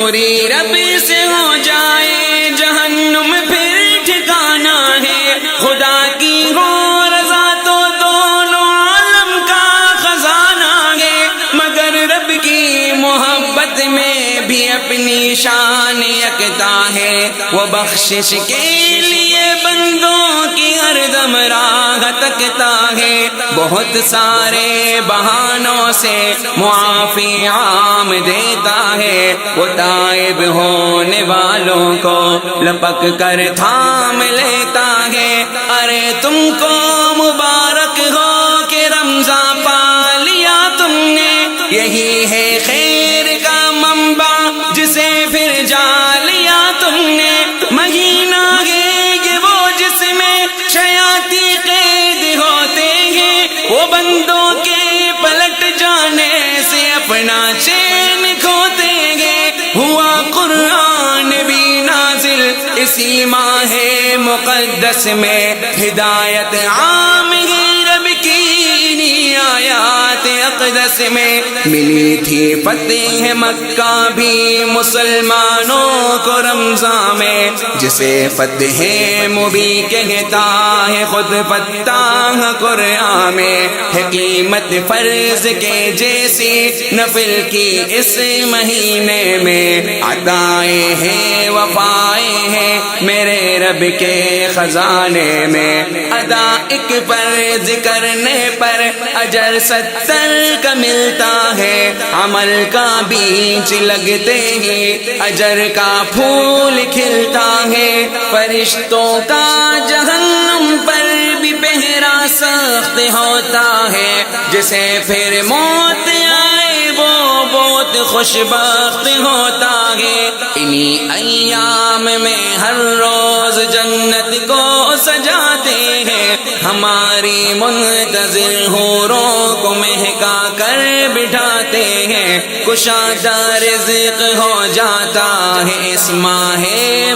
پوری رب سے ہو جائے جہنم پھر ٹھکانا ہے، خدا کی ہو رضا تو دونوں عالم کا خزانہ ہے، مگر رب کی محبت میں بھی اپنی شان یکتا ہے، وہ بخشش کے لیے بندوں کی ہر دم راہ تکتا ہے، بہت سارے بہانوں سے معافی عام دیتا ہے، وہ تائب ہونے والوں کو لپک کر تھام لیتا ہے، ارے تم کو مبارک ہو کہ رمضان پا لیا تم نے، یہی ہے خیر کا منبع جسے پھر جا لیا تم نے، مہینہ ہے یہ وہ جس میں شیاطین قید ہوتے ہیں، وہ بندوں کے پلٹ جانے سے اپنا چین کھوتے ہیں، ہوا قرآن بھی نازل اسی ماہ مقدس میں، ہدایت عام ہے رب کی انہی آیات اقدس میں، ملی تھی فتح مکہ بھی مسلمانوں کو رمضان میں، جسے فتح مبین کہتا ہے خود فتح قرآن میں، حکمت فرض کے جیسی نفل کی اس مہینے میں، عطائیں ہیں وفائیں ہیں میرے رب کے خزانے میں، ادا ایک فرض کرنے پر اجر 70 کا ملتا ہے، عمل کا بیج لگتے ہی اجر کا پھول کھلتا ہے، فرشتوں کا جہنم پر بھی پہرا سخت ہوتا ہے، جسے پھر موت آئے وہ بہت خوش بخت ہوتا ہے، انہی ایام میں ہر روز جنت کو سجاتے ہیں، ہماری منتظر حوروں کو مہکا کر بٹھاتے ہیں، کشادہ رزق ہو جاتا ہے اس ماہ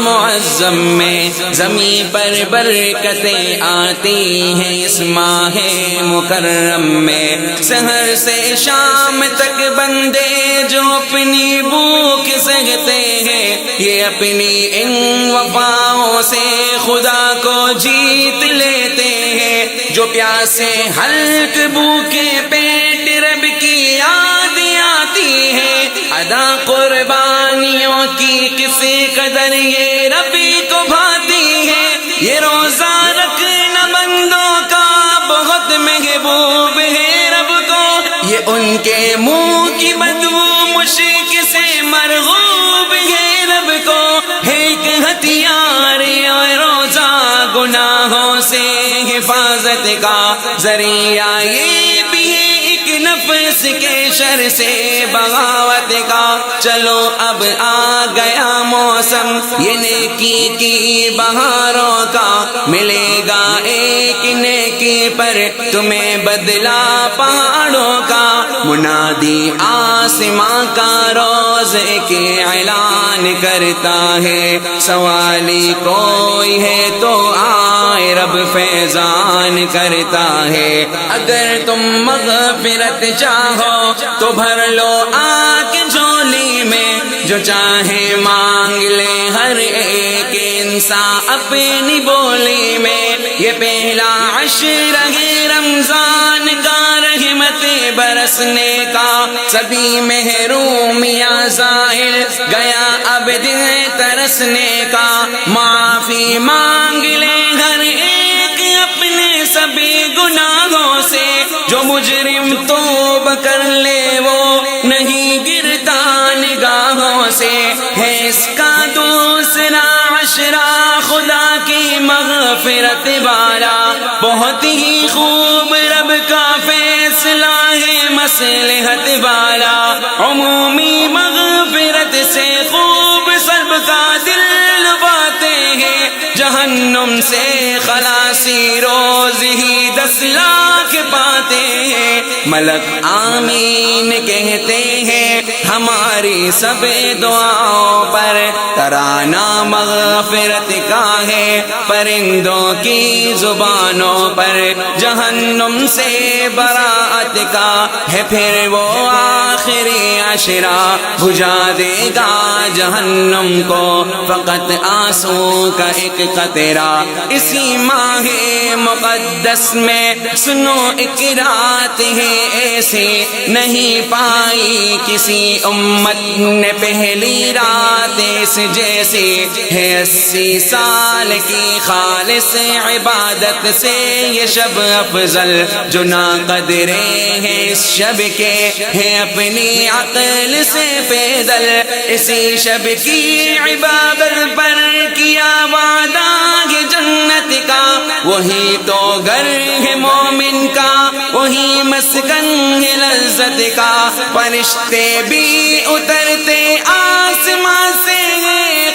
معظم میں، زمین پر برکتیں آتی ہیں اس ماہ مکرم میں، سحر سے شام تک بندے جو اپنی بھوک سہتے ہیں، یہ اپنی ان وفاؤں سے خدا کو جیت لیتے ہیں، جو پیاسے حلق بھوکے پیٹ رب کی یاد آتی ہے، ادا قربانیوں کی کسی قدر یہ ربی کو بھاتی ہے، یہ روزہ رکھنا بندوں کا بہت محبوب ہے رب کو، یہ ان کے منہ کی بدبو مشک سے مرغوب ہے رب کو، ایک ہتھیار اور روزہ گناہوں سے حفاظت کا ذریعہ، یہ بھی ہے ایک نفس کے شر سے بغاوت کا، چلو اب آ گیا موسم یہ نیکی کی بہاروں کا، ملے گا ایک نیکی پر تمہیں بدلہ پہاڑوں کا، منادی آسماں کا روز کے اعلان کرتا ہے، سوالی کوئی ہے تو آئے رب فیضان کرتا ہے، اگر تم مغفرت چاہو تو بھر لو آ کے جھولی میں، جو چاہے مانگ لے ہر ایک انسان اپنی بولی میں، یہ پہلا عشر ہے رمضان کا رحمت برسنے کا، سبھی محرومیاں ظاہر گیا اب دل ترسنے کا، معافی مانگ لے ہر ایک اپنے سبھی گناہوں سے، جو مجرم توبہ کر لے وہ نہیں گرتا نگاہوں سے، ہے اس کا دوسرا عشرہ خدا کی مغفرت والا، بہت ہی خوب رب کا فیصلہ ہے مصلحت والا، عمومی مغفرت سے خوب سب کا دل لباتے ہیں، جہنم سے خلاصی روز ہی 10 لاکھ پاتے ہیں، ملک آمین کہتے ہیں ہماری سب دعاؤں پر، ترانہ مغفرت کا ہے پرندوں کی زبانوں پر، جہنم سے براءت کا ہے پھر وہ آخری عشرہ، بجھا دے گا جہنم کو فقط آنسو کا ایک قطرہ۔ اسی ماہ مقدس میں سنو ایک رات ہے ایسی، نہیں پائی کسی امت نے پہلی رات اس جیسی، ہے 80 سال کی خالص عبادت سے یہ شب افضل، جو ناقدرے ہیں اس شب کے ہیں اپنی عقل سے پیدل، اسی شب کی عبادت پر کیا وعدہ ہے جنت کا، وہی تو گھر ہے مومن کا، وہی مسکن ہے لذت کا، فرشتے بھی اترتے آسمان سے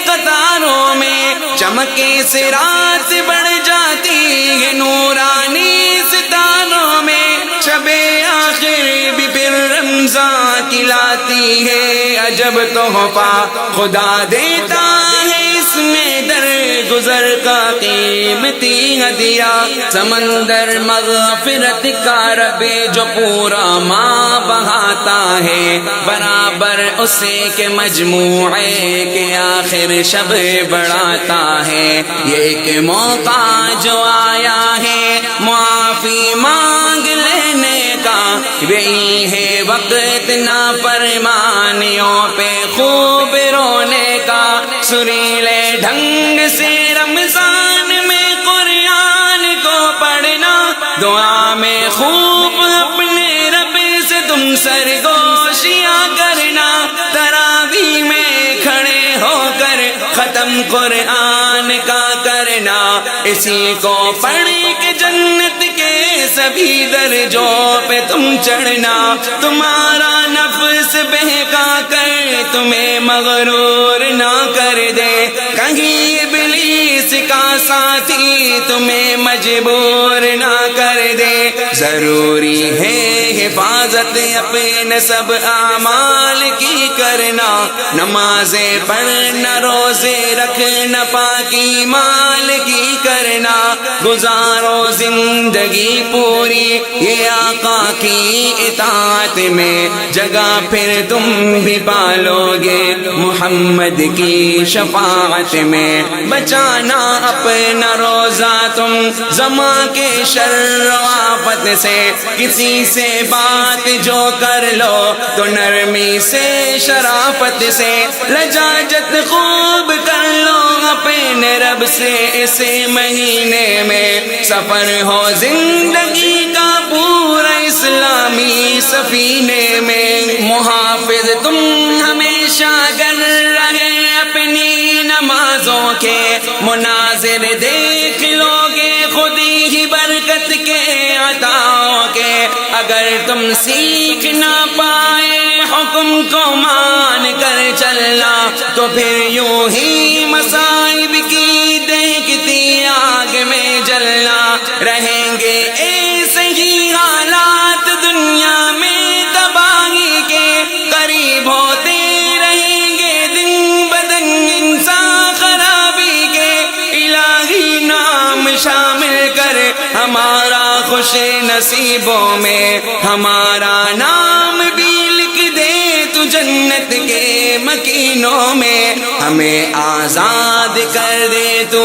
قطاروں میں، چمکے صراط بڑھ جاتی ہے نورانی ستاروں میں، شب آخر بھی پھر رمضان کی لاتی ہے عجب تحفہ خدا دیتا ہے، اس میں در گزر کا قیمتی ہدیہ، سمندر مغفرت کا رب جو پورا ماں بہاتا ہے، برابر اسے کے مجموعے کے آخر شب بڑھاتا ہے، یہ ایک موقع جو آیا ہے معافی مانگ لینے کا، یہی ہے وقت نافرمانیوں پہ خوب رونے کا، سریلے ڈھنگ سے رمضان میں قرآن کو پڑھنا، دعا میں خوب اپنے رب سے تم سرگوشیاں کرنا، تراویح میں کھڑے ہو کر ختم قرآن کا کرنا، اسی کو پڑھ کے جنت کے سبھی درجوں پہ تم چڑھنا، تمہارا نفس بہکا کر تمہیں مغرور نہ کر دے، کہیں ابلیس کا ساتھی تمہیں مجبور نہ کر دے، ضروری ہے حفاظت اپنے سب اعمال کی کرنا، نمازیں پڑھنا، روزے رکھنا، پاکی مال کی کرنا، گزارو زندگی پوری یہ آقا کی اطاعت میں، جگہ پھر تم بھی پالو گے محمد کی شفاعت میں، بچانا اپنا روزہ تم زماں کے شر و آفت سے، کسی سے بات جو کر لو تو نرمی سے شرافت سے، لجاجت خوب کر لو اپنے رب سے اس مہینے میں، سفر ہو زندگی کا پورا اسلامی سفینے میں، محافظ تم ہمیشہ کر رہے اپنی نمازوں کے، مناظر دیکھ لو گے خود ہی برکت کے عطاؤں کے، اگر تم سیکھ نہ پائے حکم کو مان کر چلنا تو پھر یوں ہی مصائب کی دیکھتی آگ میں جلنا، رہیں گے ایسے ہی حالات دنیا میں تباہی کے، قریب ہوتے رہیں گے دن بدن انسان خرابی کے، الہی نام شامل کر ہمارا خوش نصیبوں میں، ہمارا نام بھی لکھ دے تو جنت کے مکینوں میں، ہمیں آزاد کر دے تو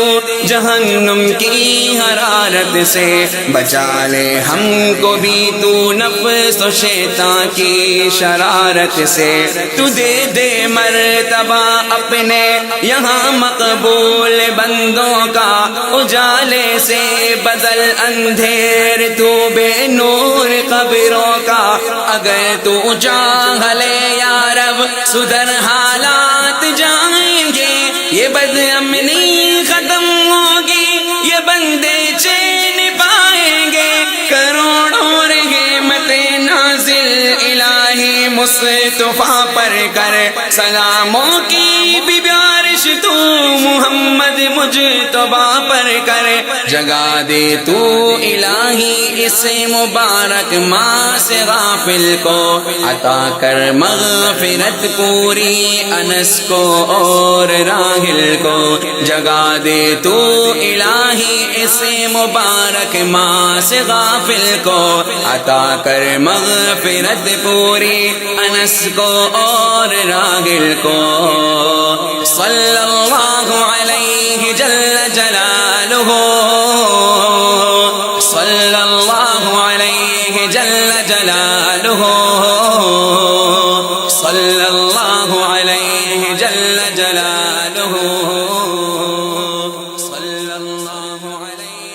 جہنم کی حرارت سے، بچا لے ہم کو بھی تو نفس و شیطان کی شرارت سے، تو دے دے مرتبہ اپنے یہاں مقبول بندوں کا، اجالے سے بدل اندھیر تو بے نور قبروں کا، اگر تو چاہ لے یا رب سدھر حالات جائیں گے، یہ بد امنی ختم ہوگی، یہ بندے چین پائیں گے، کروڑوں رحمت نازل الہی مصطفیٰ پر کر، سلاموں کی بھی بارش تو محمد مجتبی پر کر جگا دے تو الہی اس مبارک ماہ سے غافل کو عطا کر مغفرت پوری انس کو اور راحل کو جگا دے تو الہی اس مبارک ماہ سے غافل کو عطا کر مغفرت پوری انس کو اور راحل کو صلی اللہ علیہ جل جلالہ صلی اللہ علیہ جل جلالہ صلی اللہ علیہ جل جلالہ صلی اللہ علیہ